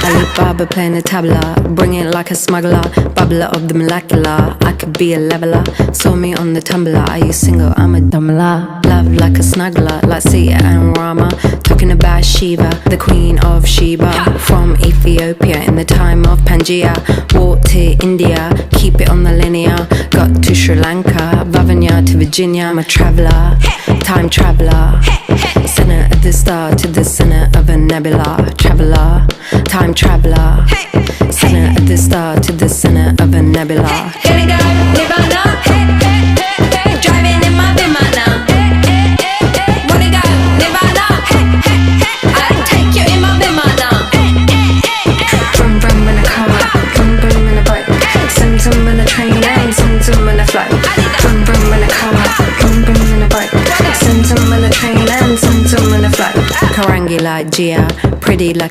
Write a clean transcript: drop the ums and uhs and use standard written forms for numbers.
Alibaba playing the tabla, bring it like a smuggler, bubbler of the molecular. I could be a leveler, saw me on the tumbler. Are you single? I'm a dumbler. Love like a snuggler, like Sita and Rama. Talking about Shiva, the queen of Sheba. From Ethiopia in the time of Pangaea. Walked to India, keep it on the linear. Got to Sri Lanka, Vavanya to Virginia. I'm a traveller, time traveller. Center of the star to the center of a nebula. Traveller, time traveller. Center of the star to the center of a nebula. Gonna go Nirvana, driving in my Vimana. Wanna go Nirvana, I'll take you in my Vimana. Vroom vroom in a car, vroom vroom in a bike. Zum zum in a train and zum zum in a flight. Vroom vroom in a car, vroom vroom in a bike. Zum zum in a train and zum zum in a flight. Karangi like Gia, pretty like a